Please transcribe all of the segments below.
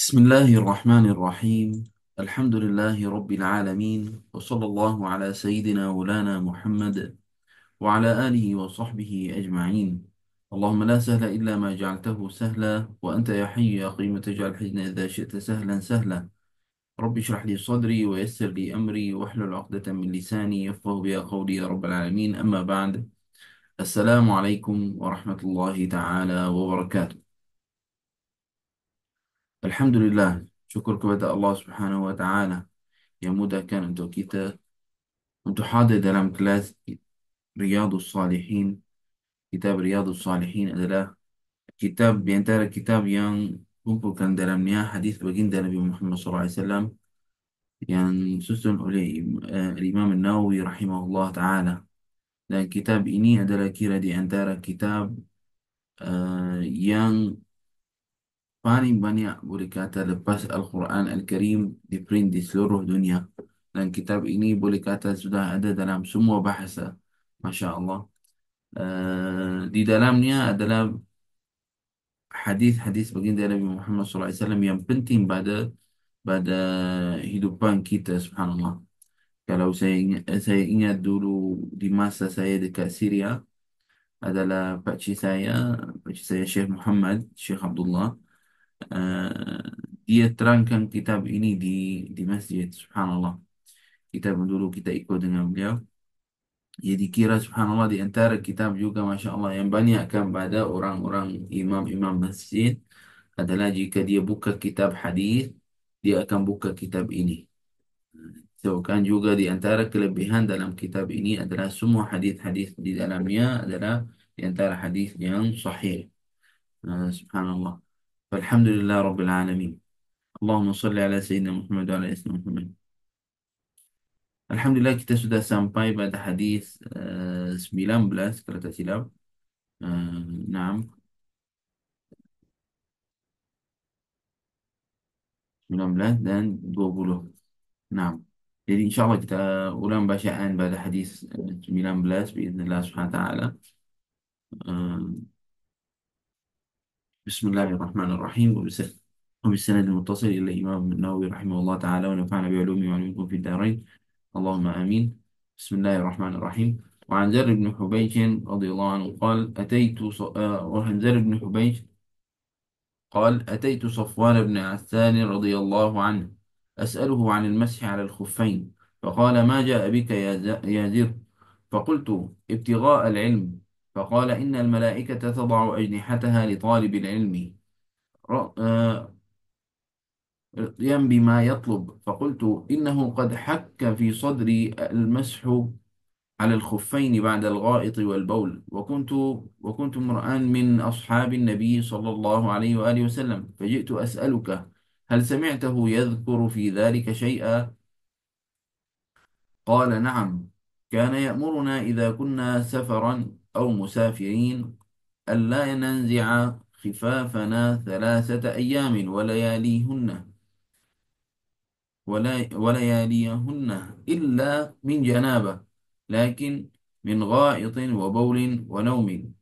بسم الله الرحمن الرحيم. الحمد لله رب العالمين، وصلى الله على سيدنا مولانا محمد وعلى آله وصحبه أجمعين. اللهم لا سهل إلا ما جعلته سهلا، وأنت يا حي يا قيوم تجعل الحزن إذا شئت سهلا سهلا. رب اشرح لي صدري ويسر لي أمري واحلل عقدة من لساني يفقه بها قولي يا رب العالمين. أما بعد، السلام عليكم ورحمة الله تعالى وبركاته. Alhamdulillah, syukur kepada Allah Subhanahu wa Ta'ala yang mudahkan untuk kita untuk hadir dalam kelas Riyadhus Salihin. Kitab Riyadhus Salihin adalah kitab di antara kitab yang kumpulkan dalamnya hadis baginda Nabi Muhammad SAW yang disusun oleh Imam Nawawi rahimahullah Ta'ala. Dan kitab ini adalah kira di antara kitab yang paling banyak boleh kata lepas Al-Quran Al-Karim di print di seluruh dunia. Dan kitab ini boleh kata sudah ada dalam semua bahasa. Masya Allah. Di dalamnya adalah hadis-hadis baginda Nabi Muhammad SAW yang penting pada hidupan kita, subhanallah. Kalau saya ingat dulu di masa saya dekat Syria, adalah pakcik saya Syekh Muhammad, Syekh Abdullah. eh, Dia terangkan kitab ini di masjid, subhanallah. Kita dulu kita ikut dengan beliau. Jadi kira subhanallah di antara kitab juga Masya Allah yang banyakkan pada orang-orang imam-imam masjid adalah jika dia buka kitab hadis, dia akan buka kitab ini. So, kan juga di antara kelebihan dalam kitab ini adalah semua hadis-hadis di dalamnya adalah di antara hadis yang sahih. Subhanallah. Alhamdulillah Rabbil Alamin. Allahumma salli ala Sayyidina Muhammad wa ala Sayyidina Muhammad. Alhamdulillah kita sudah sampai pada hadis 19 kalau tak silap. Naam, 19 dan 20. Naam. Jadi insyaAllah kita ulang bacaan pada hadis 19 biiznillah subhanahu wa ta'ala. Uh, Bismillahirrahmanirrahim. وبالسند المتصل إلى الإمام النووي رحمه الله تعالى ونفعنا بعلومه وعلومكم في الدارين اللهم آمين. بسم الله الرحمن الرحيم. وعن زر بن حبيش رضي الله عنه قال وعن زر بن حبيش قال أتيت صفوان بن عسال رضي الله عنه أسأله عن المسح على الخفين، فقال ما جاء بك يا زر؟ فقلت ابتغاء العلم. فقال إن الملائكة تضع أجنحتها لطالب العلم رضيا بما يطلب. فقلت إنه قد حك في صدري المسح على الخفين بعد الغائط والبول، وكنت امرأ من أصحاب النبي صلى الله عليه وآله وسلم، فجئت أسألك هل سمعته يذكر في ذلك شيئا؟ قال نعم، كان يأمرنا إذا كنا سفرا أو مسافرين ألا ننزع خفافنا 3 أيام ولياليهن إلا من جنابة، لكن من غائط وبول ونوم.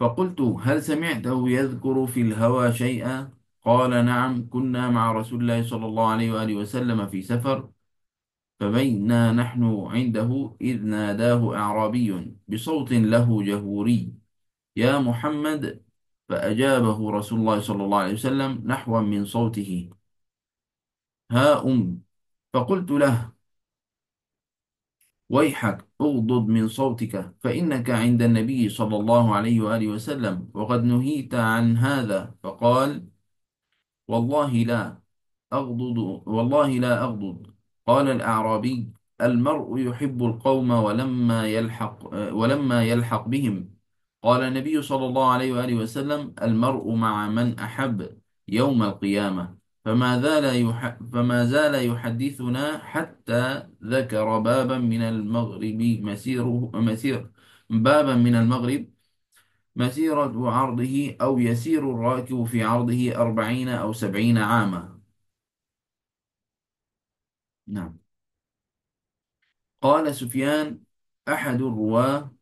فقلت هل سمعته يذكر في الهوى شيئا؟ قال نعم، كنا مع رسول الله صلى الله عليه وآله وسلم في سفر، فبينا نحن عنده إذ ناداه أعرابي بصوت له جهوري: يا محمد! فأجابه رسول الله صلى الله عليه وسلم نحوا من صوته: ها فقلت له: ويحك اغضض من صوتك، فإنك عند النبي صلى الله عليه وآله وسلم وقد نهيت عن هذا. فقال: والله لا والله لا أغضض. قال الأعرابي: المرء يحب القوم ولما يلحق بهم. قال النبي صلى الله عليه وآله وسلم: المرء مع من أحب يوم القيامة. فما زال يحدثنا حتى ذكر بابا من المغرب مسيرة عرضه أو يسير الراكب في عرضه 40 أو 70 عاما. نعم. قال سفيان أحد الرواة: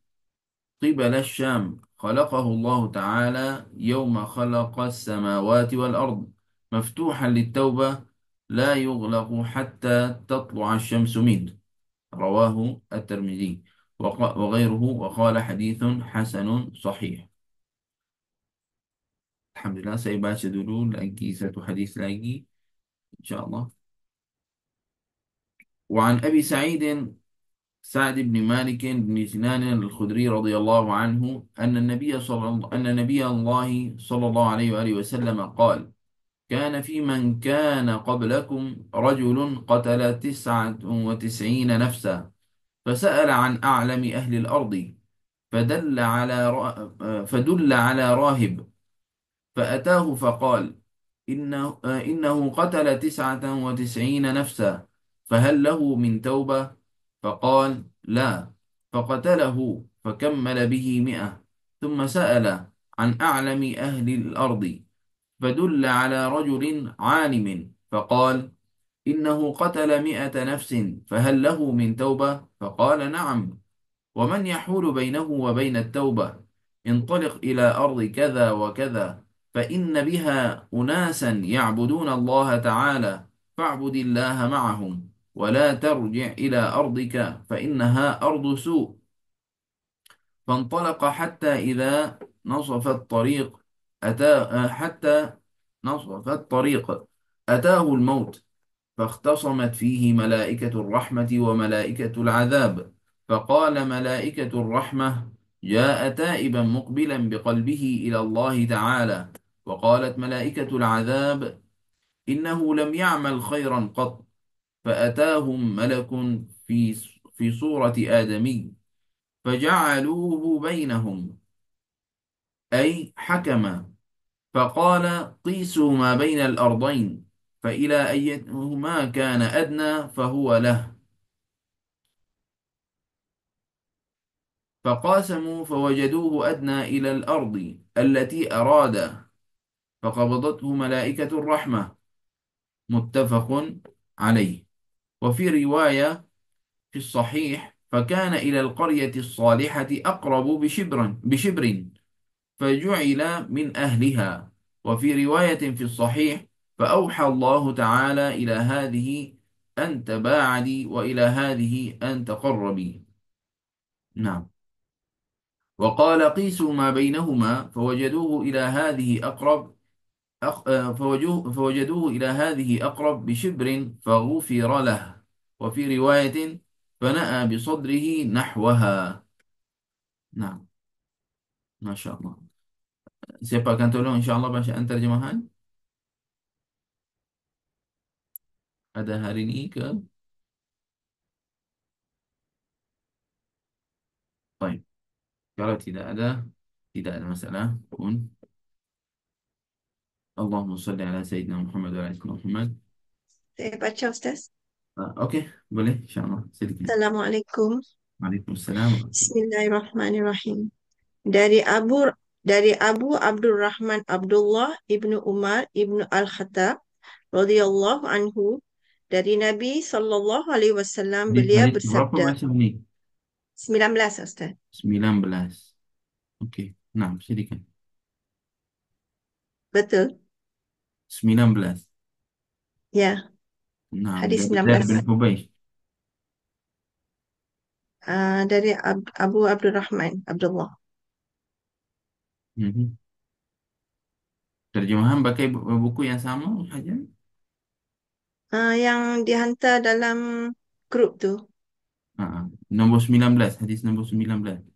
قبل الشام. خلقه الله تعالى يوم خلق السماوات والأرض مفتوحا للتوبة لا يغلق حتى تطلع الشمس منه. رواه الترمذي وغيره، وقال حديث حسن صحيح. Alhamdulillah, saya baca dulu lagi satu hadis lagi, insyaallah. وعن أبي سعد بن مالك بن سنان الخدري رضي الله عنه أن نبي الله صلى الله عليه وآله وسلم قال: كان في من كان قبلكم رجل قتل 99 نفسا، فسأل عن أعلم أهل الأرض، فدل على راهب، فأتاه فقال: إنه قتل 99 نفسا، فهل له من توبة؟ فقال: لا. فقتله فكمل به 100، ثم سأل عن أعلم أهل الأرض، فدل على رجل عالم، فقال: إنه قتل 100 نفس، فهل له من توبة؟ فقال: نعم. ومن يحول بينه وبين التوبة؟ انطلق إلى أرض كذا وكذا، فإن بها أناسا يعبدون الله تعالى، فاعبد الله معهم، ولا ترجع إلى أرضك فإنها أرض سوء. فانطلق حتى نصف الطريق أتاه الموت، فاختصمت فيه ملائكة الرحمة وملائكة العذاب، فقال ملائكة الرحمة: جاء تائبا مقبلا بقلبه إلى الله تعالى. وقالت ملائكة العذاب: إنه لم يعمل خيرا قط. فأتاهم ملك في في صورة آدمي، فجعلوه بينهم، أي حكما، فقال: قيسوا ما بين الأرضين، فإلى أيهما كان أدنى فهو له. فقاسموا فوجدوه أدنى إلى الأرض التي أراد، فقبضته ملائكة الرحمة. متفق عليه. وفي رواية في الصحيح: فكان إلى القرية الصالحة أقرب بشبر، فجعل من أهلها. وفي رواية في الصحيح: فأوحى الله تعالى إلى هذه أن تباعدي، وإلى هذه أن تقربي. نعم. وقال: قيسوا ما بينهما، فوجدوه إلى هذه فوجدوه إلى هذه أقرب بشبر، فغفر له. وفي رواية: فنأى بصدره نحوها. نعم. ما شاء الله. Siapa akan tolong insyaAllah bacaan terjemahan? Ada hari ini ke? Baik. Kalau tidak ada masalah pun. Allahumma salli ala Sayyidina Muhammad wa ala ali Muhammad. Saya baca, Ustaz. Okey, boleh insyaAllah. Silakan. Assalamualaikum. Waalaikumsalam warahmatullahi. Bismillahirrahmanirrahim. Dari Abu dari Abu Abdurrahman Abdullah ibnu Umar ibnu Al-Khattab radhiyallahu anhu, dari Nabi sallallahu alaihi wasallam, beliau Hadis berapa bersabda. macam ni? 19, Ustaz. 19. Okey. Nah, silakan. Betul? 19. Ya, Nah, hadis dari Zaid 19. bin Hubaysh. Dari Abu Abdurrahman Abdullah. Mhm. Terjemahan pakai buku yang sama saja. Yang dihantar dalam grup tu. Nombor 19, hadis nombor 19.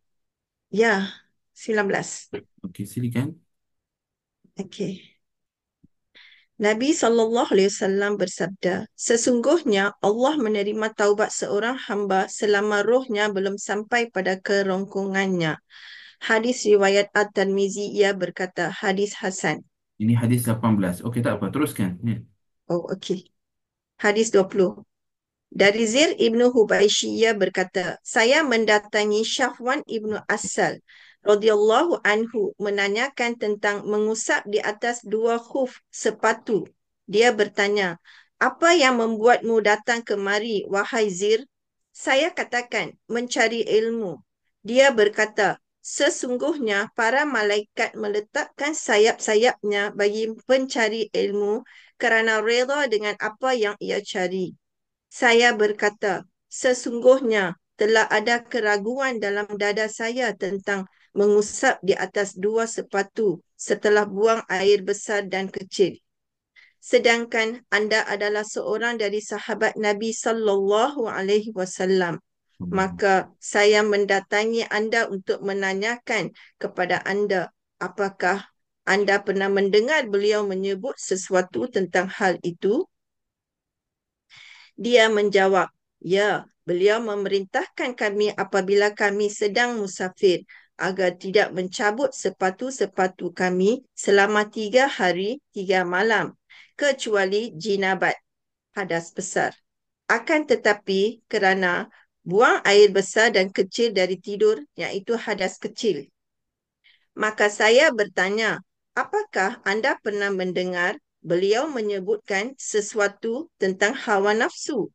Ya, 19. Okey, silakan. Okey. Nabi SAW bersabda, sesungguhnya Allah menerima taubat seorang hamba selama rohnya belum sampai pada kerongkongannya. Hadis riwayat At-Tirmizi, ia berkata hadis Hasan. Ini hadis 18. Okey, tak apa, teruskan. Ya. Oh, okey. Hadis 20. Dari Zir ibnu Hubayshiyah berkata, saya mendatangi Syafwan ibnu Asal radhiyallahu anhu menanyakan tentang mengusap di atas dua khuf sepatu. Dia bertanya, apa yang membuatmu datang kemari, wahai Zir? Saya katakan, mencari ilmu. Dia berkata, Sesungguhnya para malaikat meletakkan sayap-sayapnya bagi pencari ilmu kerana reda dengan apa yang ia cari. Saya berkata, sesungguhnya telah ada keraguan dalam dada saya tentang mengusap di atas dua sepatu setelah buang air besar dan kecil. Sedangkan anda adalah seorang dari sahabat Nabi sallallahu alaihi wasallam. Maka saya mendatangi anda untuk menanyakan kepada anda, apakah anda pernah mendengar beliau menyebut sesuatu tentang hal itu? Dia menjawab, ya, beliau memerintahkan kami apabila kami sedang musafir agar tidak mencabut sepatu-sepatu kami selama 3 hari, 3 malam, kecuali jinabat, hadas besar. Akan tetapi kerana buang air besar dan kecil dari tidur, iaitu hadas kecil. Maka saya bertanya, apakah anda pernah mendengar beliau menyebutkan sesuatu tentang hawa nafsu?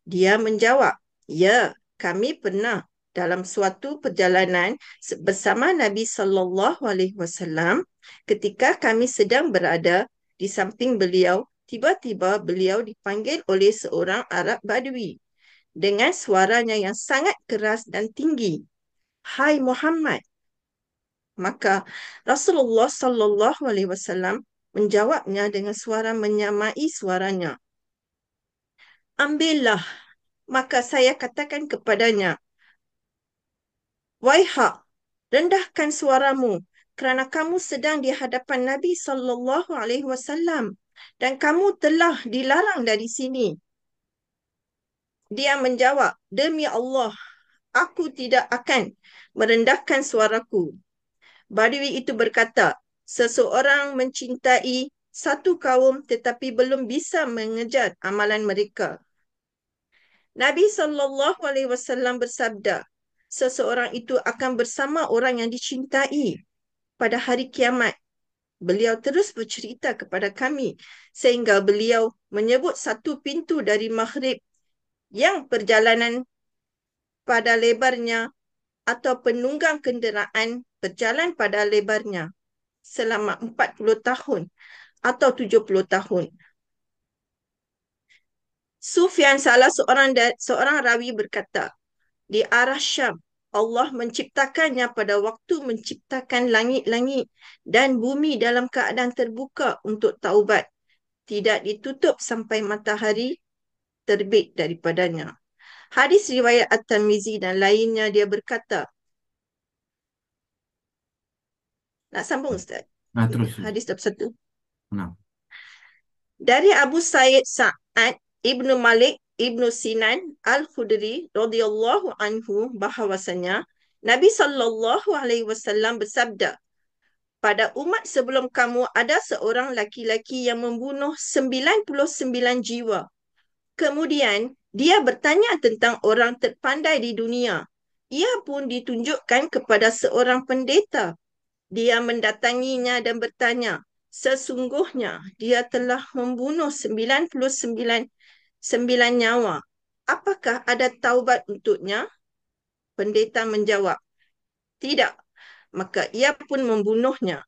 Dia menjawab, ya, kami pernah dalam suatu perjalanan bersama Nabi sallallahu alaihi wasallam. Ketika kami sedang berada di samping beliau, tiba-tiba beliau dipanggil oleh seorang Arab Badui dengan suaranya yang sangat keras dan tinggi. Hai Muhammad. Maka Rasulullah sallallahu alaihi wasallam menjawabnya dengan suara menyamai suaranya. Ambillah. Maka saya katakan kepadanya, Waihak, rendahkan suaramu kerana kamu sedang di hadapan Nabi sallallahu alaihi wasallam dan kamu telah dilarang dari sini. Dia menjawab, demi Allah, aku tidak akan merendahkan suaraku. Badui itu berkata, seseorang mencintai satu kaum tetapi belum bisa mengejar amalan mereka. Nabi SAW bersabda, seseorang itu akan bersama orang yang dicintai pada hari kiamat. Beliau terus bercerita kepada kami sehingga beliau menyebut satu pintu dari Maghrib yang perjalanan pada lebarnya atau penunggang kenderaan berjalan pada lebarnya selama 40 tahun atau 70 tahun. Sufyan, salah seorang rawi berkata, di arah Syam, Allah menciptakannya pada waktu menciptakan langit-langit dan bumi dalam keadaan terbuka untuk taubat. Tidak ditutup sampai matahari terbit daripadanya. Hadis riwayat At-Tirmizi dan lainnya, dia berkata, nak sambung Ustaz? Nah, terus. Hadis 21. Nah. Dari Abu Said Sa'ad Ibnu Malik Ibnu Sinan Al-Khudri radhiyallahu anhu bahawasanya Nabi sallallahu alaihi wasallam bersabda, pada umat sebelum kamu ada seorang laki-laki yang membunuh 99 jiwa. Kemudian dia bertanya tentang orang terpandai di dunia. Ia pun ditunjukkan kepada seorang pendeta. Dia mendatanginya dan bertanya, sesungguhnya dia telah membunuh 99 nyawa. Apakah ada taubat untuknya? Pendeta menjawab, tidak. Maka ia pun membunuhnya,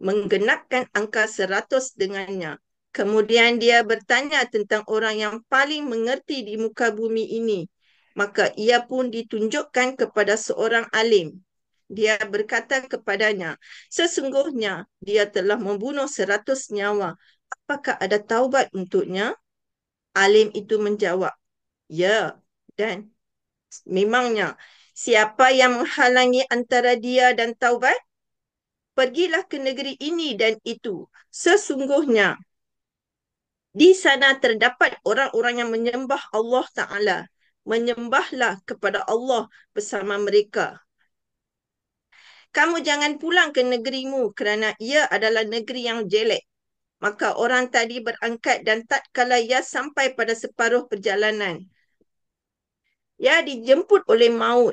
menggenapkan angka 100 dengannya. Kemudian dia bertanya tentang orang yang paling mengerti di muka bumi ini. Maka ia pun ditunjukkan kepada seorang alim. Dia berkata kepadanya, sesungguhnya dia telah membunuh 100 nyawa. Apakah ada taubat untuknya? Alim itu menjawab, ya, dan memangnya siapa yang menghalangi antara dia dan taubat? Pergilah ke negeri ini dan itu. Sesungguhnya di sana terdapat orang-orang yang menyembah Allah Ta'ala. Menyembahlah kepada Allah bersama mereka. Kamu jangan pulang ke negerimu kerana ia adalah negeri yang jelek. Maka orang tadi berangkat dan tatkala ia sampai pada separuh perjalanan, ia dijemput oleh maut.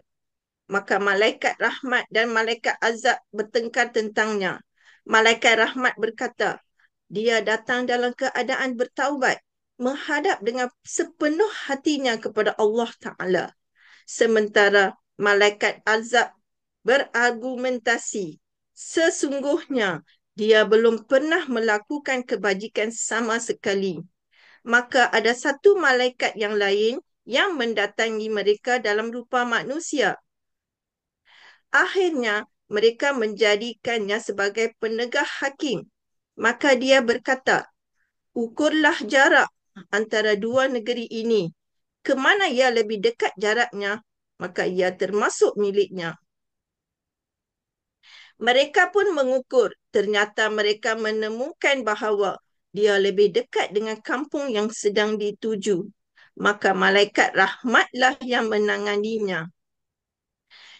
Maka malaikat rahmat dan malaikat azab bertengkar tentangnya. Malaikat rahmat berkata, dia datang dalam keadaan bertaubat, menghadap dengan sepenuh hatinya kepada Allah Ta'ala. Sementara malaikat azab berargumentasi. Sesungguhnya dia belum pernah melakukan kebajikan sama sekali. Maka ada satu malaikat yang lain yang mendatangi mereka dalam rupa manusia. Akhirnya, mereka menjadikannya sebagai penegak hakim. Maka dia berkata, ukurlah jarak antara dua negeri ini. Kemana ia lebih dekat jaraknya, maka ia termasuk miliknya. Mereka pun mengukur. Ternyata mereka menemukan bahawa dia lebih dekat dengan kampung yang sedang dituju. Maka malaikat rahmatlah yang menanganinya.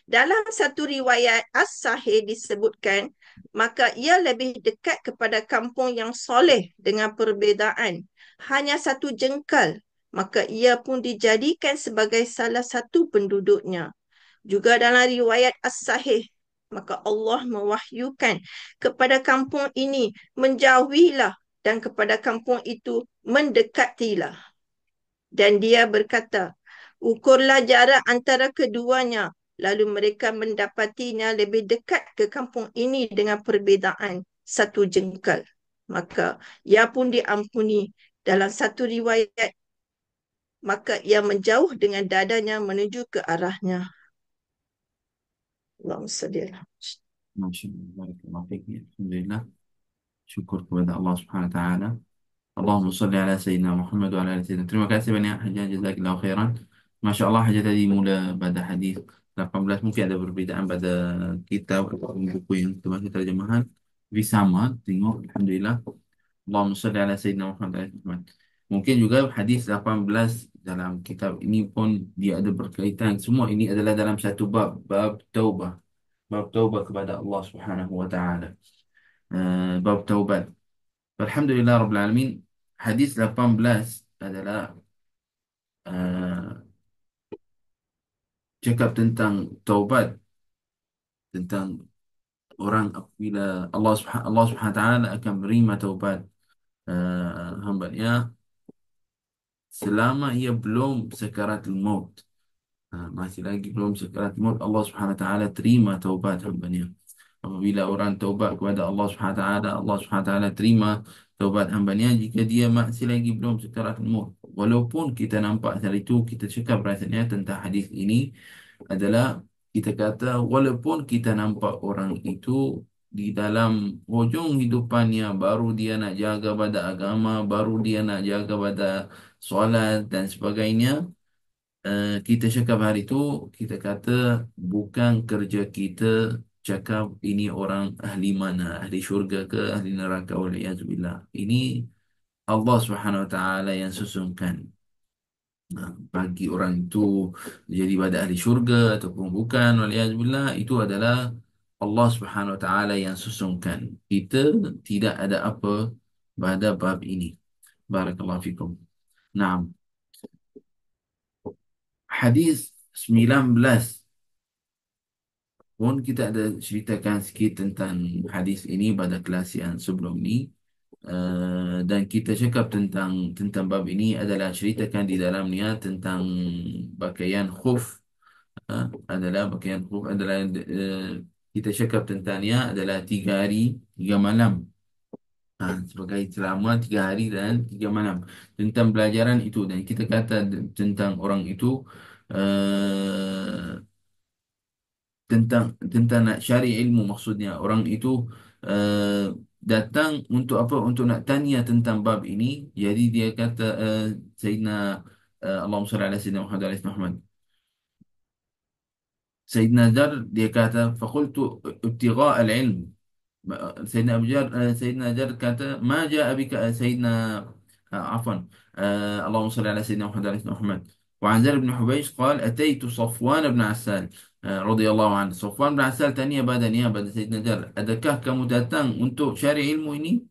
Dalam satu riwayat As-Sahih disebutkan, maka ia lebih dekat kepada kampung yang soleh dengan perbezaan hanya satu jengkal, maka ia pun dijadikan sebagai salah satu penduduknya. Juga dalam riwayat As-Sahih, maka Allah mewahyukan kepada kampung ini, menjauhilah, dan kepada kampung itu mendekatilah. Dan dia berkata, ukurlah jarak antara keduanya. Lalu mereka mendapatinya lebih dekat ke kampung ini dengan perbezaan satu jengkal. Maka ia pun diampuni. Dalam satu riwayat, maka ia menjauh dengan dadanya menuju ke arahnya. Allahumma salli ala Masya Allah, barakallahu fiik. Alhamdulillah. Syukur kepada Allah Subhanahu Wa Taala. Allahumma salli ala Sayyidina Muhammad wa ala ali Sayyidina. Terima kasih banyak Hajjah, jazakillahu khairan. Masya Allah, Hajjah tadi mula pada hadis 18, mungkin ada perbezaan pada kitab atau buku yang termasuk terjemahan, tapi sama, tengok Alhamdulillah. Allahumma salli ala Sayyidina Muhammad wa ala ali Muhammad. Mungkin juga hadis 18 dalam kitab ini pun dia ada berkaitan. Semua ini adalah dalam satu bab, bab taubah. Bab taubah kepada Allah Subhanahu wa taala. Bab taubat. Alhamdulillah Rabbil Alamin. Hadis 18 adalah uh, cakap tentang taubat, tentang orang apabila Allah Subhanahu wa taala akan menerima taubat hamba-Nya selama ia belum sekaratul maut. Masih lagi belum sekaratul maut, Allah Subhanahu wa taala terima taubat hamba-Nya. Apabila orang taubat kepada Allah Subhanahu wa taala, Allah Subhanahu wa taala terima taubat hamba-Nya jika dia masih lagi belum sekaratul maut. Walaupun kita nampak hari itu kita cakap rasanya tentang hadis ini adalah kita kata walaupun kita nampak orang itu di dalam hujung hidupannya baru dia nak jaga pada agama, baru dia nak jaga pada solat dan sebagainya, kita cakap hari itu kita kata bukan kerja kita cakap ini orang ahli mana, ahli syurga ke ahli neraka, waliyazbillah. Ini Allah Subhanahu Wa Taala yang susunkan. Bagi orang itu jadi pada ahli syurga ataupun bukan, waliyazbillah, itu adalah Allah Subhanahu Wa Taala yang susunkan. Kita tidak ada apa pada bab ini. Barakallahu fikum. Naam. Hadis 19 pun kita ada ceritakan sikit tentang hadis ini pada kelas yang sebelum ni. Dan kita cakap tentang bab ini adalah ceritakan di dalamnya tentang pakaian khuf. Adalah pakaian khuf adalah kita cakap tentangnya adalah 3 hari 3 malam. Sebagai selama 3 hari dan 3 malam tentang pelajaran itu, dan kita kata tentang orang itu uh, tentang nak cari ilmu, maksudnya orang itu uh, datang untuk apa, untuk nak tanya tentang bab ini. Jadi dia kata Sayyidina Allahumma salli ala Sayyidina Muhammad wa ala ali Muhammad. Sayyidina Jar dia kata faqultu ibtigha al-ilm. سيدنا أبو جر سيدنا جر كانت ما جاء بك سيدنا عفوا اللهم صل على سيدنا محمد وعلى آل محمد. وعن زر بن حبيش قال أتيت صفوان بن عسال رضي الله عنه. صفوان بن عسال تانية بعد بعد سيدنا جر أدكاه كمتاتان أنتو شارع علمه إني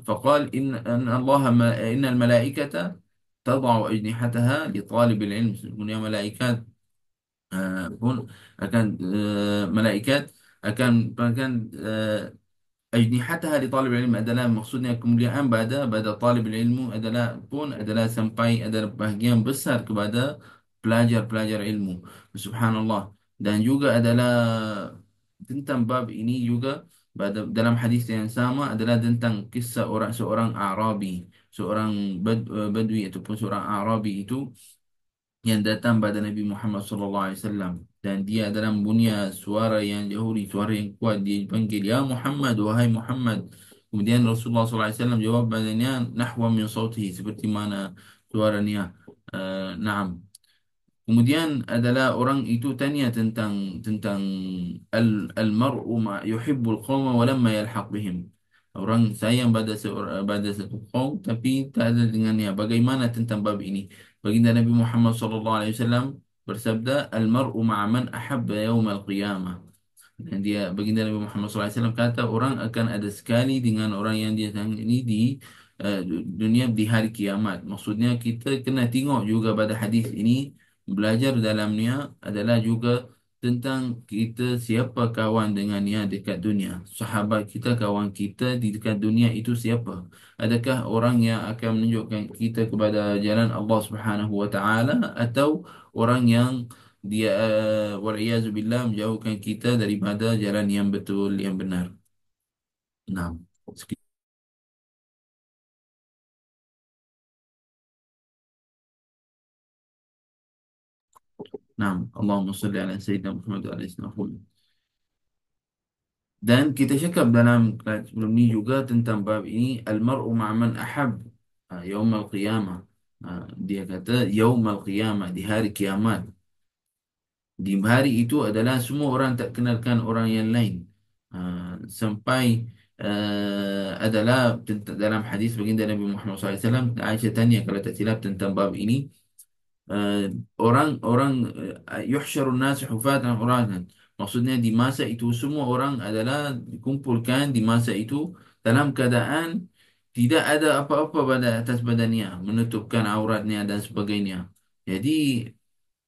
فقال إن الله إن الملائكة تضع أجنحتها لطالب العلم. من ملائكات pun akan malaikat akan ajnihataha li talib ilmu adalah maksudnya kemuliaan pada talib ilmu adalah pun adalah sampai adalah bahagian besar kepada pelajar-pelajar ilmu. Subhanallah. Dan juga adalah tentang bab ini juga dalam hadis yang sama adalah tentang kisah seorang Arabi, seorang Badui ataupun seorang Arabi itu yang datang pada Nabi Muhammad SAW, dan dia dalam bunyi suara yang jahuri, suara yang kuat, dia panggil ya Muhammad, wahai Muhammad. Kemudian Rasulullah SAW jawab padanya nahwa min sautihi, seperti mana suaranya. Naam. Kemudian adalah orang itu tanya tentang al-mar'u ma yuhibbul qawma wa lamma yalhaq bihim. Orang sayang pada satu kaum tapi tak ada dengannya. Bagaimana tentang bab ini? Baginda Nabi Muhammad SAW bersabda, al-mar'u ma'a man ahabba yawmal qiyamah. Dan dia baginda Nabi Muhammad SAW kata orang akan ada sekali dengan orang yang dia sayang ini di dunia di hari kiamat. Maksudnya kita kena tengok juga pada hadis ini, belajar dalamnya adalah juga tentang kita siapa kawan dengannya dekat dunia. Sahabat kita, kawan kita di dekat dunia itu siapa? Adakah orang yang akan menunjukkan kita kepada jalan Allah Subhanahu wa taala, atau orang yang dia waliyazubillah menjauhkan kita daripada jalan yang betul, yang benar. Nah, nah, Allahumma salli ala Sayyidina Muhammad wa ala Sayyidina Muhammad. Dan kita cakap dalam kelas sebelum ni juga tentang bab ini, al-mar'u ma'aman ahab, yaumal qiyamah. Dia kata yaumal qiyamah, di hari kiamat. Di hari itu adalah semua orang tak kenalkan orang yang lain. Sampai adalah dalam hadis baginda Nabi Muhammad SAW, Aisyah tanya kalau tak silap tentang bab ini, orang-orang yuhsyarun nas hufatan uratan. Maksudnya di masa itu semua orang adalah dikumpulkan di masa itu dalam keadaan tidak ada apa-apa pada atas badannya, menutupkan auratnya dan sebagainya. Jadi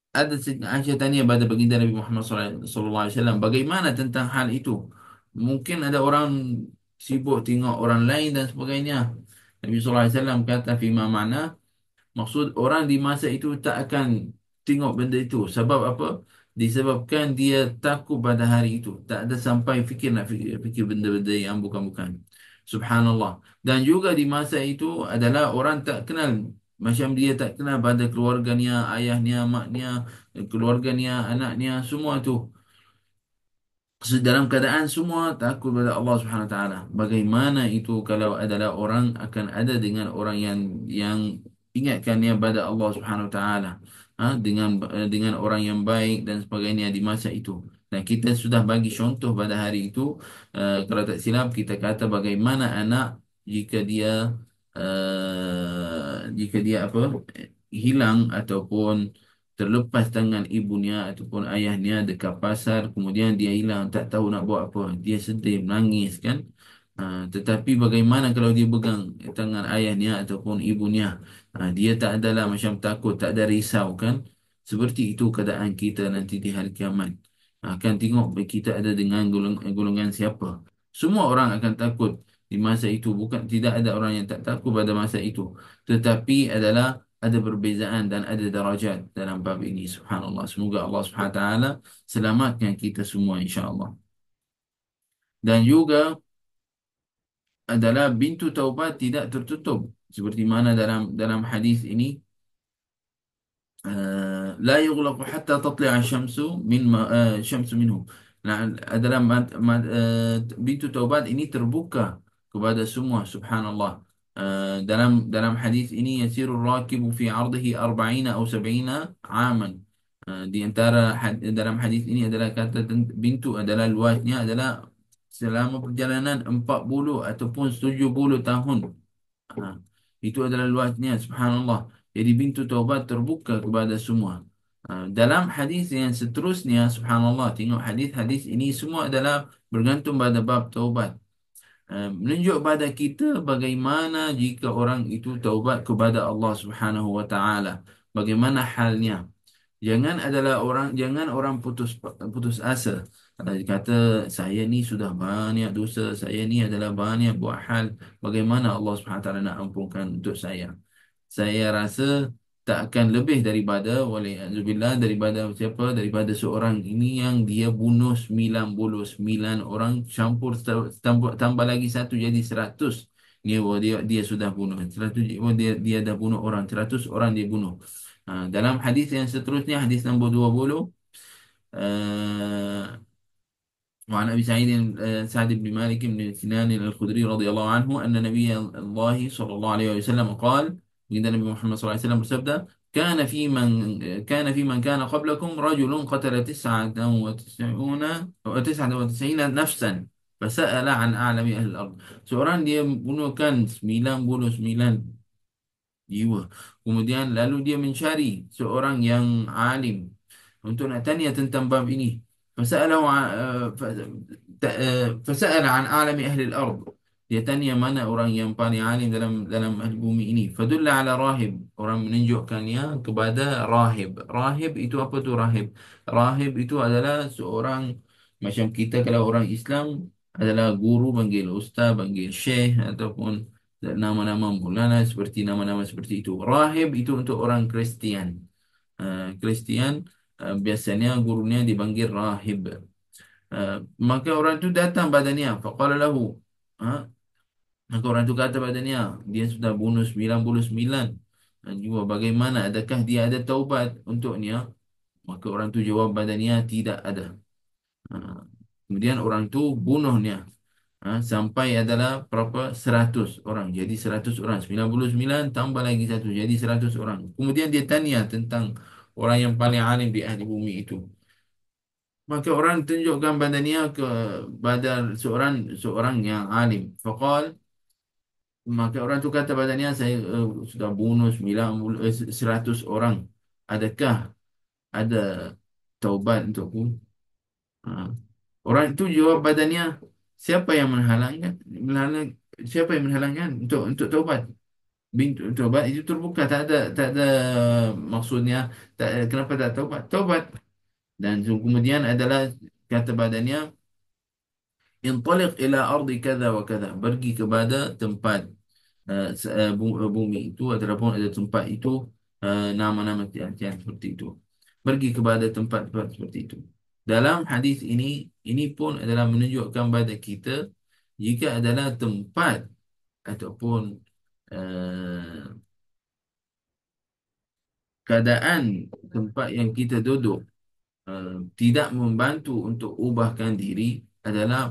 ada Aisyah tanya pada baginda Nabi Muhammad SAW, bagaimana tentang hal itu? Mungkin ada orang sibuk tengok orang lain dan sebagainya. Nabi SAW kata, fima mana, maksud orang di masa itu tak akan tengok benda itu. Sebab apa? Disebabkan dia takut pada hari itu. Tak ada sampai fikir nak fikir benda-benda yang bukan-bukan. Subhanallah. Dan juga di masa itu adalah orang tak kenal. Macam dia tak kenal pada keluarganya, ayahnya, maknya, keluarganya, anaknya, semua tu. Dalam keadaan semua takut kepada Allah Subhanahu Wa Taala. Bagaimana itu kalau adalah orang akan ada dengan orang yang ingatkannya pada Allah Subhanahu Wa Taala, dengan orang yang baik dan sebagainya di masa itu. Dan kita sudah bagi contoh pada hari itu, kalau tak silap kita kata bagaimana anak jika dia apa hilang ataupun terlepas tangan ibunya ataupun ayahnya dekat pasar, kemudian dia hilang tak tahu nak buat apa, dia sedih menangis kan. Tetapi bagaimana kalau dia pegang tangan ayahnya ataupun ibunya, dia tak adalah macam takut, tak ada risau kan. Seperti itu keadaan kita nanti di hari kiamat. Akan tengok kita ada dengan golongan siapa. Semua orang akan takut di masa itu, bukan tidak ada orang yang tak takut pada masa itu, tetapi adalah ada perbezaan dan ada darajat dalam bab ini. Subhanallah. Semoga Allah Subhanahu Wa Taala selamatkan kita semua insya-Allah. Dan juga adalah pintu taubat tidak tertutup seperti mana dalam hadis ini, لا يغلق حتى تطلع الشمس من الشمس منه. Nah, adalah pintu taubat ini terbuka kepada semua. Subhanallah. Dalam hadis ini, yasirul rakibu fi ardihi 40 atau 70 aman. Di antara dalam hadis ini adalah kata pintu adalah luasnya adalah selama perjalanan 40 ataupun 70 tahun. Ha, itu adalah luasnya, subhanallah. Jadi pintu taubat terbuka kepada semua. Dalam hadis yang seterusnya, subhanallah, tengok hadis-hadis ini semua adalah bergantung pada bab taubat. Menunjuk pada kita bagaimana jika orang itu taubat kepada Allah Subhanahu wa taala. Bagaimana halnya? Jangan orang putus asa. Kalau dia kata saya ni sudah banyak dosa, saya ni adalah banyak buat hal, bagaimana Allah Subhanahu Wa Taala nak ampunkan untuk saya? Saya rasa tak akan lebih daripada waliyahzubillah daripada siapa, daripada seorang ini yang dia bunuh 99 orang, campur tambah lagi satu jadi 100. Ni dia sudah bunuh 100, dia dah bunuh orang 100 orang dia bunuh. Dalam hadis yang seterusnya, hadis nombor 20, وعن أبي سعيد سعد بن مالك بن سنان الخدري رضي الله عنه أن نبي الله صلى الله عليه وسلم قال: إن النبي محمد صلى الله عليه وسلم bersabda: كان في من كان قبلكم رجل قتل 99 نفسا فسأل عن أعلم أهل الأرض. Seorang dia bunuhkan 99 jiwa. Kemudian lalu dia mencari seorang yang alim untuk nak tanya tentang bab ini. Fasa'alahu fasa'ala an a'lami ahli al-ard. Dia tanya mana orang yang paling alim dalam ahli bumi ini. Fadulla ala rahib. Orang menunjukkannya kepada rahib. Rahib itu apa tu rahib? Rahib itu adalah seorang macam kita kalau orang Islam adalah guru panggil ustaz, panggil syekh ataupun nama-nama Maulana, seperti nama-nama seperti itu. Rahib itu untuk orang Kristian. Kristian biasanya gurunya dipanggil rahib. Maka orang itu datang padanya, faqala lahu, ha? Maka orang itu kata padanya, dia sudah bunuh 99 jiwa. Bagaimana, adakah dia ada taubat untuknya? Maka orang itu jawab padanya, tidak ada. Ha, Kemudian orang itu bunuhnya. Sampai adalah berapa? 100 orang. Jadi 100 orang. 99 tambah lagi satu. Jadi 100 orang. Kemudian dia tanya tentang orang yang paling alim di ahli bumi itu. Maka orang tunjukkan badannya ke badan seorang seorang yang alim. Faqal, maka orang tu kata badannya, saya sudah bunuh 100 orang. Adakah ada taubat untukku? Ha. Orang itu jawab badannya, siapa yang menghalangkan? Siapa yang menghalangkan untuk taubat? Bintu taubat itu terbuka, tak ada maksudnya, kenapa tak taubat? Taubat. Dan kemudian adalah kata badannya, intaliq ila ardi kaza wa kaza, pergi kepada tempat bumi itu ataupun ada tempat itu, nama-nama tiang-tiang seperti itu. Pergi kepada tempat-tempat seperti itu. Dalam hadis ini pun adalah menunjukkan kepada kita, jika adalah tempat ataupun uh, keadaan tempat yang kita duduk tidak membantu untuk ubahkan diri, adalah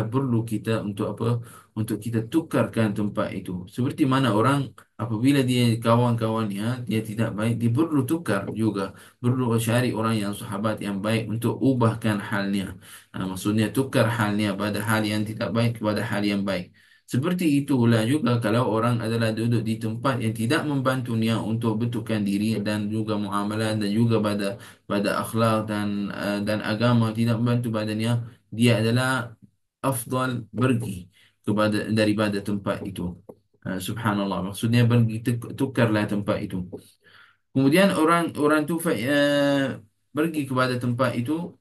perlu kita untuk apa? Untuk kita tukarkan tempat itu. Seperti mana orang apabila dia kawan-kawannya dia tidak baik, dia perlu tukar juga. Perlu cari orang yang sahabat yang baik untuk ubahkan halnya. Maksudnya tukar halnya pada hal yang tidak baik kepada hal yang baik. Seperti itulah juga kalau orang adalah duduk di tempat yang tidak membantunya untuk betulkan diri dan juga muamalah dan juga pada akhlak dan agama tidak membantu badannya, dia adalah afdal pergi daripada tempat itu. Subhanallah, maksudnya pergi tukarlah tempat itu. Kemudian orang orang tu pergi kepada tempat itu.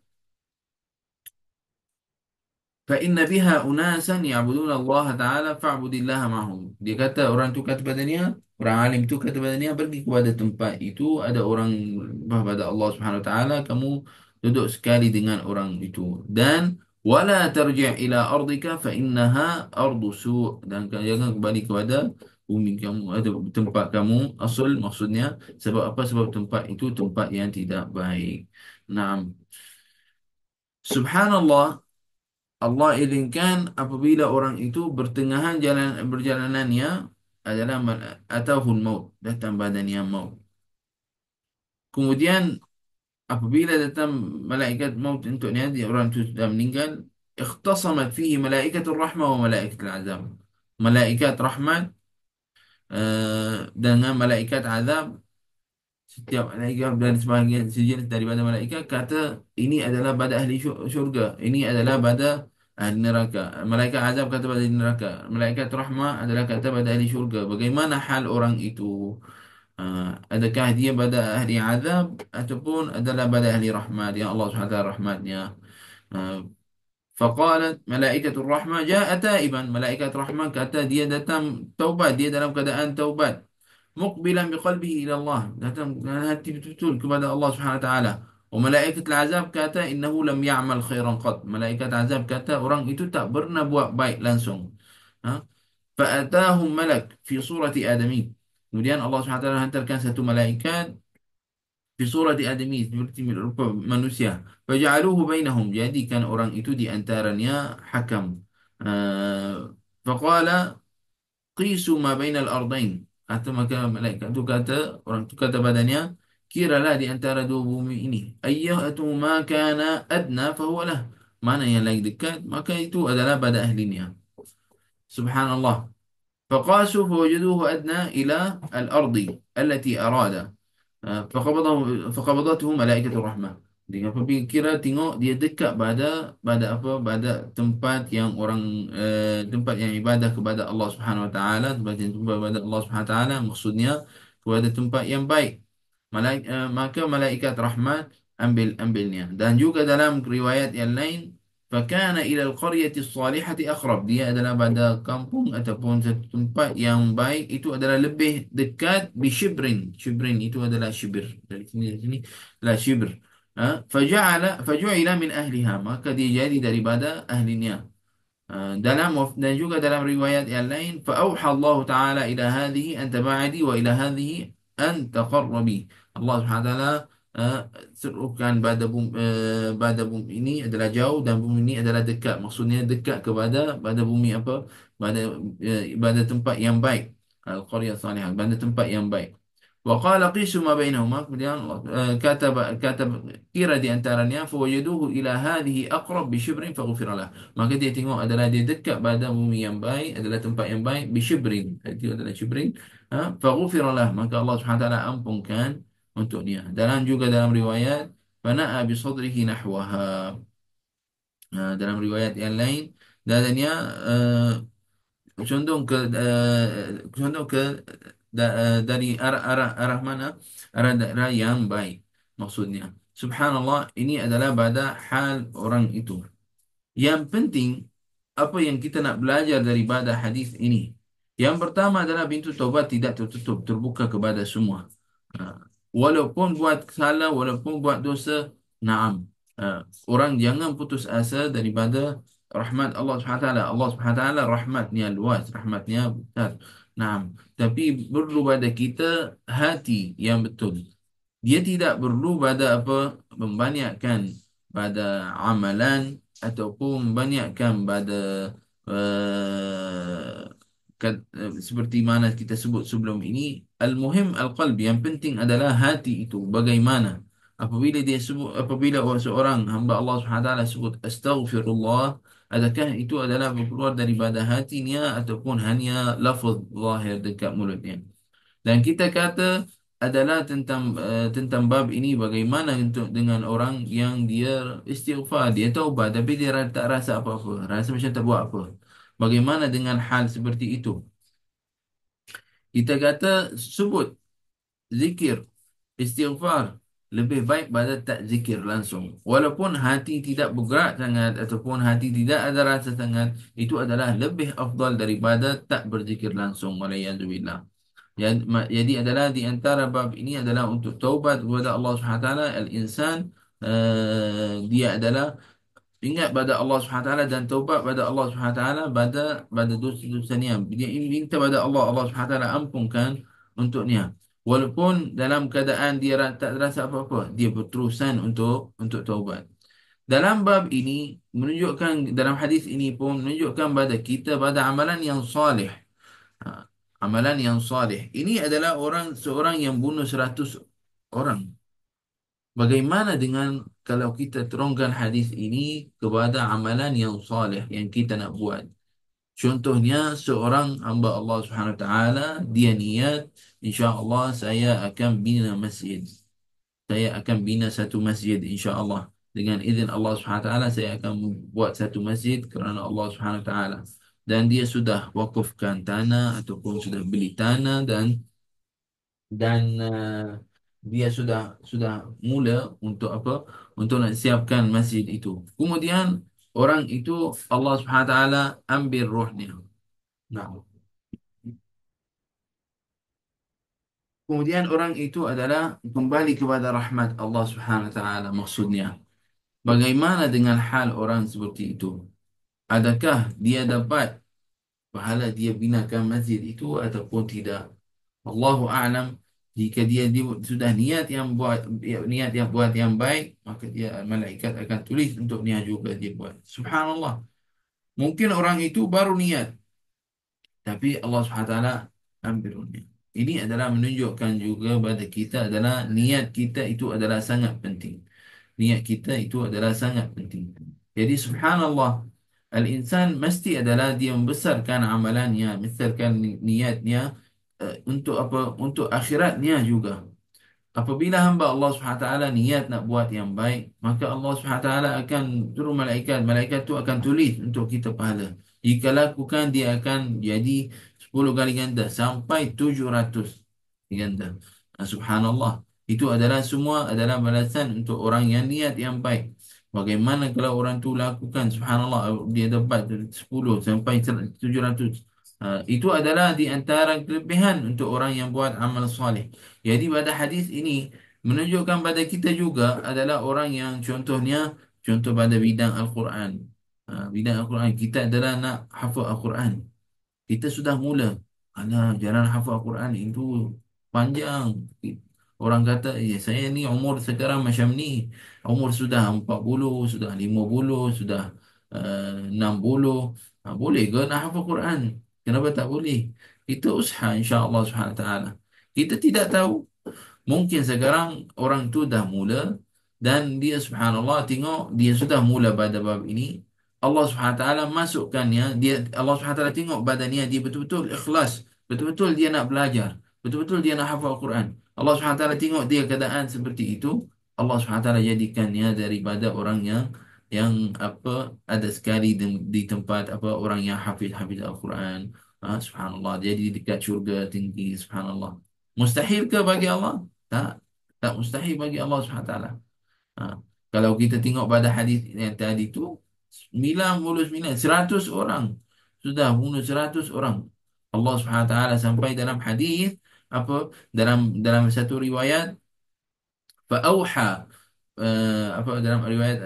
فإن بها أناسا يعبدون الله تعالى فاعبد الله معهم. Dia kata, orang tu kata padanya, orang alim tu kata padanya, pergi kepada tempat itu ada orang kepada Allah Subhanahu Wa Taala, kamu duduk sekali dengan orang itu, dan wala tarji' ila ardika fa innaha ardu su', dan jangan kembali kepada bumi kamu atau tempat kamu asal. Maksudnya sebab apa? Sebab tempat itu tempat yang tidak baik. Naam. Subhanallah. Allah izinkan apabila orang itu bertengahan berjalanannya adalah atahul maut, datang badannya maut. Kemudian apabila datang malaikat maut untuknya, dia orang itu sudah meninggal, ikhtasamat fihi malaikatul rahmah wa malaikatul azab. Malaikat rahmat dengan malaikat azab. Setiap malaikat dan sebahagian sejenis daripada malaikat kata ini adalah pada ahli syurga, ini adalah pada ahli neraka. Malaikat azab kata pada ahli neraka. Malaikat rahmah adalah kata pada ahli syurga. Bagaimana hal orang itu? Adakah dia pada ahli azab ataupun adalah pada ahli rahmat yang Allah SWT rahmatnya? Uh, Faqalat malaikatul rahmah ja'a taiban. Malaikat rahmah kata dia datang taubat, dia dalam keadaan taubat. muqbilan biqalbihi ila Allah, datang dengan hati betul-betul kepada Allah Subhanahu wa taala. Malaikat azab kata innahu lam ya'mal khairan qat. Malaikat azab kata orang itu tak pernah buat baik langsung. Ha? Fa'atahum malak fi surati adami. Kemudian Allah Subhanahu wa taala hantarkan satu malaikat fi surati adami, seperti rupa manusia. Faja'aluhu bainahum. Jadikan orang itu di antaranya hakam. Faqala qisu ma bainal ardain. Atau maka malaikat itu kata, orang itu kata badannya, kiralah di antara dua bumi ini. Ayyatu ma kana adna fahuwa lah. Mana yang lagi dekat, maka itu adalah pada ahlinya. Subhanallah. فقاسوا فوجدوه أدنى إلى الأرض التي أراد. فقبضته ملائكة الرحمة. Dengan kira tengok dia dekat pada apa, pada tempat yang orang tempat yang ibadah kepada Allah Subhanahu Wa Taala, tempat yang kepada Allah Subhanahu Wa Taala, maksudnya kepada tempat yang baik. Maka malaikat rahmat ambilnya. Dan juga dalam riwayat yang lain, fakana ila al-qaryati as-salihati aqrab. Dia adalah pada kampung ataupun satu tempat yang baik itu adalah lebih dekat bi shibrin. Shibrin itu adalah shibir. Dari sini adalah shibr. Faju'ila min ahliha. Maka dia jadi daripada ahlinya. Dan juga dalam riwayat yang lain, فأوحى الله تعالى إلى هذه أن تباعدي وإلى هذه أن تقربي. Allah Subhanahu wa taala serukan pada bumi ini adalah jauh dan bumi ini adalah dekat. Maksudnya dekat pada bumi apa? Pada pada tempat yang baik. Al-qaryah salihah, pada tempat yang baik. وقال قيسوا ما بينهما. Kemudian kata kira di antaranya, فوجدوه إلى هذه أقرب بشبر فغفر له. Maka dia tengok adalah dia dekat pada bumi yang baik, adalah tempat yang baik, bishibrin, itu adalah shibrin. Faghufira lah, maka Allah Subhanahu wa taala ampunkan untuk dia. Dalam juga dalam riwayat, fana'a bi sadrihi nahwaha. Dalam riwayat yang lain, dadanya condong ke condong ke dari arah mana? Arah daerah yang baik, maksudnya. Subhanallah, ini adalah pada hal orang itu. Yang penting, apa yang kita nak belajar daripada hadis ini? Yang pertama adalah pintu taubat tidak tertutup, terbuka kepada semua. Ha, Walaupun buat salah, walaupun buat dosa, naam. Orang jangan putus asa daripada rahmat Allah Subhanahu wa taala. Allah Subhanahu wa taala rahmatnya luas, rahmatnya besar. Naam. Tapi perlu pada kita hati yang betul. Dia tidak perlu pada apa, membanyakkan pada amalan ataupun membanyakkan pada seperti mana kita sebut sebelum ini. Al-muhim al-qalb, yang penting adalah hati itu bagaimana. Apabila seorang hamba Allah Subhanahu wa taala sebut astaghfirullah, adakah itu adalah keluar daripada hatinya ataupun hanya lafaz zahir dekat mulutnya. Dan kita kata adalah tentang bab ini, bagaimana untuk dengan orang yang dia istighfar, dia taubat tapi dia tak rasa apa-apa, rasa macam tak buat apa. Bagaimana dengan hal seperti itu? Kita kata sebut zikir, istighfar lebih baik pada tak zikir langsung. Walaupun hati tidak bergerak sangat ataupun hati tidak ada rasa sangat, itu adalah lebih afdal daripada tak berzikir langsung. Waliyadzubillah. Jadi adalah di antara bab ini adalah untuk taubat kepada Allah Subhanahu wa taala. Al-insan dia adalah ingat pada Allah Subhanahu wa taala dan taubat pada Allah Subhanahu wa taala pada dosa-dosanya. Dia minta pada Allah, Allah Subhanahu wa taala ampunkan untuknya. Walaupun dalam keadaan dia tak rasa apa-apa, dia berterusan untuk taubat. Dalam bab ini menunjukkan, dalam hadis ini pun menunjukkan pada kita pada amalan yang soleh. Ha, Amalan yang soleh. Ini adalah seorang yang bunuh 100 orang. Bagaimana dengan kalau kita terongkan hadis ini kepada amalan yang soleh yang kita nak buat? Contohnya seorang hamba Allah Subhanahu Wa Taala, dia niat, insya-Allah saya akan bina masjid. Saya akan bina satu masjid, insya-Allah. Dengan izin Allah Subhanahu Wa Taala saya akan buat satu masjid kerana Allah Subhanahu Wa Taala. Dan dia sudah wakufkan tanah ataupun sudah beli tanah dan dia sudah mula untuk apa? Untuk nak siapkan masjid itu. Kemudian orang itu Allah Subhanahu Wa Taala ambil rohnya. Nah, Kemudian orang itu adalah kembali kepada rahmat Allah Subhanahu Wa Taala maksudnya. Bagaimana dengan hal orang seperti itu? Adakah dia dapat pahala dia binakan masjid itu ataupun tidak? Allahu a'lam. Jika dia sudah niat yang buat niat yang buat yang baik, maka dia malaikat akan tulis untuk niat juga dia buat. Subhanallah. Mungkin orang itu baru niat, tapi Allah Subhanahu Wa Taala ambil niat. Ini adalah menunjukkan juga pada kita adalah niat kita itu adalah sangat penting. Niat kita itu adalah sangat penting. Jadi subhanallah, al-insan mesti adalah dia membesarkan amalannya, membesarkan niatnya untuk apa? Untuk akhiratnya juga. Apabila hamba Allah SWT niat nak buat yang baik, maka Allah SWT akan turun malaikat. Malaikat tu akan tulis untuk kita pahala. Jika lakukan, dia akan jadi 10 kali ganda sampai 700 ganda. Subhanallah. Itu adalah semua adalah balasan untuk orang yang niat yang baik. Bagaimana kalau orang tu lakukan, subhanallah, dia dapat 10 sampai 700. Itu adalah di antara kelebihan untuk orang yang buat amal soleh. Jadi pada hadis ini menunjukkan pada kita juga adalah orang yang contohnya contoh pada bidang Al-Quran. Bidang Al-Quran kita adalah nak hafal Al-Quran. Kita sudah mula. Alah, jalan hafal Al-Quran itu panjang. Orang kata, saya ni umur sekarang macam ni. Umur sudah 40, sudah 50, sudah 60. Boleh ke nak hafal Quran? Kenapa tak boleh? Kita usaha insya-Allah Subhanahu Wa Taala. Kita tidak tahu. Mungkin sekarang orang tu dah mula dan dia subhanallah tengok dia sudah mula pada bab ini. Allah Subhanahu taala masukkannya dia Allah Subhanahu taala tengok badannya dia betul-betul ikhlas, betul-betul dia nak belajar, betul-betul dia nak hafal Quran. Allah Subhanahu taala tengok dia keadaan seperti itu, Allah Subhanahu taala jadikannya daripada orang yang apa ada sekali di tempat apa orang yang hafiz Al-Quran. Subhanallah jadi dekat syurga tinggi subhanallah. Mustahil ke bagi Allah? Tak, tak mustahil bagi Allah SWT. Ha. Kalau kita tengok pada hadis yang tadi tu 99, 100 orang sudah bunuh 100 orang. Allah SWT sampai dalam hadis apa dalam satu riwayat فأوحى apa dalam riwayat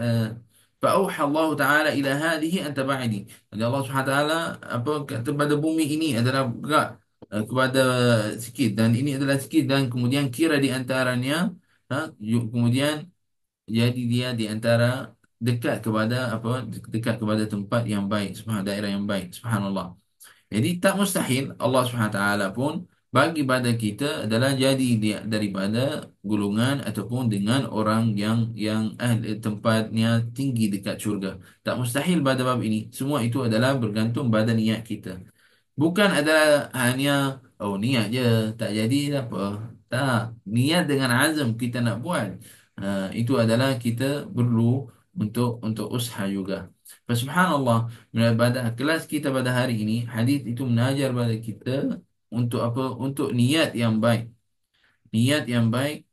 فأوحى الله تعالى إلى هذه أن تبعدي. Jadi Allah Subhanahu taala apa kata pada bumi ini adalah berat kepada sikit dan ini adalah sikit dan kemudian kira di antaranya kemudian jadi dia di antara dekat kepada apa dekat kepada tempat yang baik subhanallah daerah yang baik subhanallah. Jadi tak mustahil Allah SWT pun bagi pada kita adalah jadi dia daripada golongan ataupun dengan orang yang ahli tempatnya tinggi dekat syurga. Tak mustahil pada bab ini. Semua itu adalah bergantung pada niat kita. Bukan adalah hanya niat je tak jadi apa. Tak, niat dengan azam kita nak buat. Itu adalah kita perlu untuk usaha juga. Subhanallah, pada kelas kita pada hari ini, hadis itu mengajar pada kita untuk apa? Untuk niat yang baik. Niat yang baik,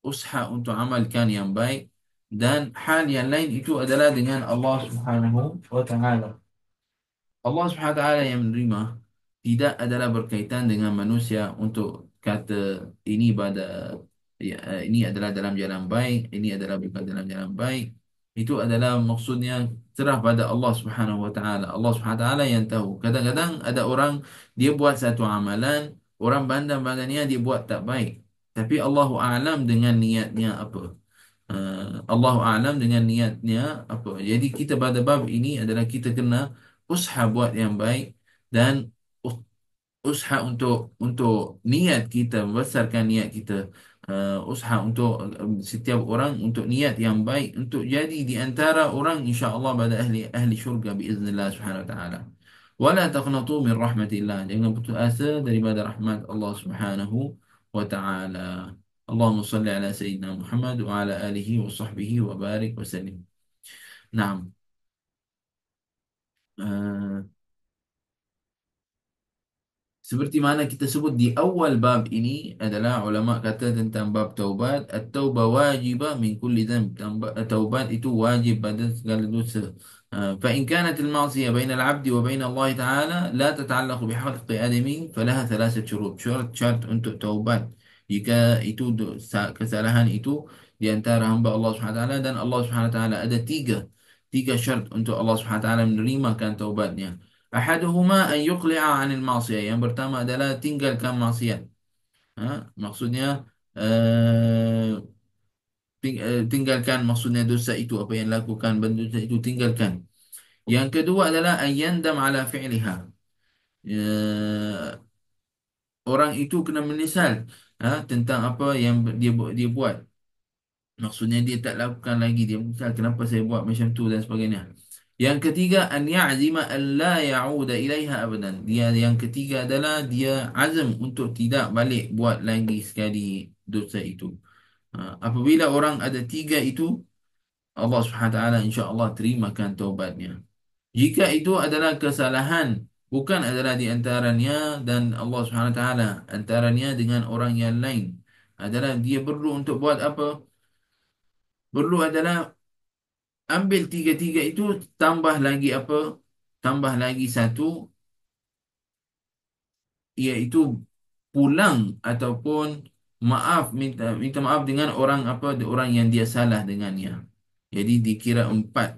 usaha untuk amalkan yang baik dan hal yang lain itu adalah dengan Allah Subhanahu wa taala. Allah Subhanahu Wa Taala yang menerima tidak adalah berkaitan dengan manusia untuk kata ini pada ini adalah dalam jalan baik, ini adalah bukan dalam jalan baik. Itu adalah maksudnya serah pada Allah Subhanahu Wa Taala. Allah Subhanahu Wa Taala yang tahu. Kadang-kadang ada orang dia buat satu amalan, orang pandang-pandangnya dia buat tak baik. Tapi Allahu a'lam dengan niatnya apa. Allahu a'lam dengan niatnya apa. Jadi kita pada bab ini adalah kita kena usaha buat yang baik dan usaha untuk niat kita membesarkan niat kita. Usaha untuk setiap orang untuk niat yang baik untuk jadi di antara orang insya-Allah pada ahli syurga biiznillah subhanahu wa taala. Wala taqnatu min rahmatillah. Jangan putus asa daripada rahmat Allah Subhanahu wa taala. Allahumma salli ala sayyidina Muhammad wa ala alihi wa sahbihi wa barik wa sallim. Naam. Uh, Seperti mana kita sebut di awal bab ini adalah ulama kata tentang bab taubat. At-taubah wajibah min kulli dhanb. Taubat itu wajib pada segala dosa. فإن كانت المعصية بين العبد وبين الله تعالى لا تتعلق بحق آدمي فلها ثلاثة شروط. Syarat untuk taubat Jika itu kesalahan itu di antara hamba Allah Subhanahu Wa Taala dan Allah Subhanahu Wa Taala, ada tiga syarat untuk Allah Subhanahu Wa Taala menerimakan taubatnya. Ahaduhuma an yuqli'a 'anil ma'siyah. Yang pertama adalah tinggalkan maksiat. Maksudnya eh, tinggalkan, maksudnya dosa itu, apa yang lakukan benda dosa itu tinggalkan. Yang kedua adalah ayyandam ala fi'liha. Ya, orang itu kena menyesal tentang apa yang dia buat. Maksudnya dia tak lakukan lagi, dia menyesal kenapa saya buat macam tu dan sebagainya. Yang ketiga an ya'zima an la ya'uda ilaiha abadan. Dia yang ketiga adalah dia azam untuk tidak balik buat lagi sekali dosa itu. Apabila orang ada tiga itu, Allah Subhanahu Wa Taala insya-Allah terimakan taubatnya. Jika itu adalah kesalahan, bukan adalah di antaranya dan Allah Subhanahu Wa Taala, antaranya dengan orang yang lain, adalah dia perlu untuk buat apa? Perlu adalah ambil tiga-tiga itu, tambah lagi apa? Tambah lagi satu, iaitu pulang ataupun minta maaf dengan orang apa, orang yang dia salah dengannya. Jadi dikira empat.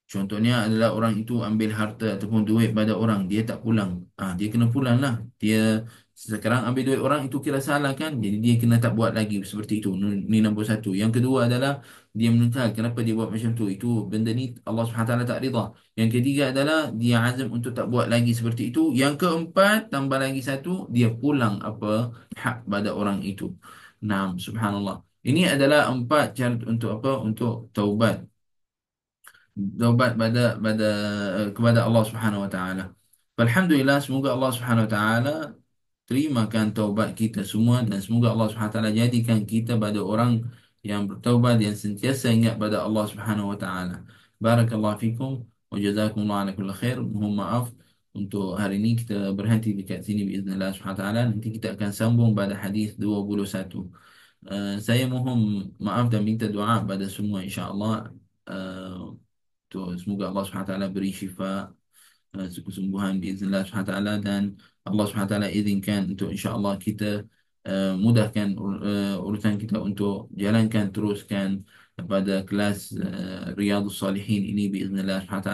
Contohnya adalah orang itu ambil harta ataupun duit pada orang, dia tak pulang. Dia kena pulang lah. Dia sekarang ambil duit orang itu kira salah kan? Jadi dia kena tak buat lagi seperti itu. Ni nombor satu. Yang kedua adalah dia menyesal kenapa dia buat macam tu. Itu benda ni Allah Subhanahu Wa Taala tak rida. Yang ketiga adalah dia azam untuk tak buat lagi seperti itu. Yang keempat, tambah lagi satu, dia pulang apa hak pada orang itu. Nah, subhanallah. Ini adalah empat syarat untuk apa? Untuk taubat. Taubat kepada Allah Subhanahu Wa Taala. Alhamdulillah, semoga Allah Subhanahu Wa Taala terimakan taubat kita semua, dan semoga Allah Subhanahu Wa Taala jadikan kita pada orang yang bertaubat, yang sentiasa ingat pada Allah Subhanahu Wa Taala. Barakallahu fikum wa jazakumullah ala kulli khair. Mohon maaf untuk hari ini kita berhenti dekat sini biiznillah Subhanahu Wa Taala. Nanti kita akan sambung pada hadis 21. Saya mohon maaf dan minta doa pada semua insya-Allah. Semoga Allah SWT beri syifa, kesembuhan biiznillah SWT, dan Allah SWT izinkan untuk insya-Allah kita mudahkan urusan kita untuk jalankan teruskan pada kelas Riyadhus Salihin ini biiznillah SWT.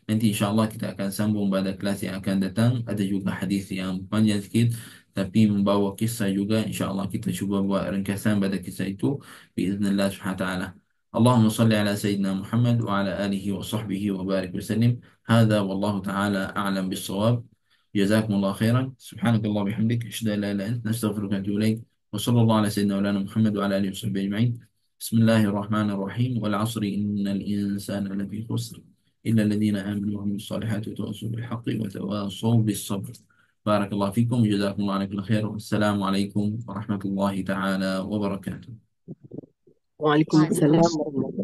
Nanti insya-Allah kita akan sambung pada kelas yang akan datang. Ada juga hadis yang panjang sikit tapi membawa kisah juga. Insya-Allah kita cuba buat ringkasan pada kisah itu biiznillah SWT. اللهم صل على سيدنا محمد وعلى آله وصحبه وبارك وسلم. هذا والله تعالى أعلم بالصواب. جزاكم الله خيرا. سبحانك اللهم وبحمدك أشهد أن لا إله إلا أنت نستغفرك ونتوب إليك. وصلى الله على سيدنا مولانا محمد وعلى آله وصحبه أجمعين. بسم الله الرحمن الرحيم. والعصر إن الإنسان لفي خسر إلا الذين آمنوا وعملوا الصالحات وتواصوا بالحق وتواصوا بالصبر. بارك الله فيكم وجزاكم الله على كل خير. والسلام عليكم ورحمة الله تعالى وبركاته. Waalaikumsalam warahmatullahi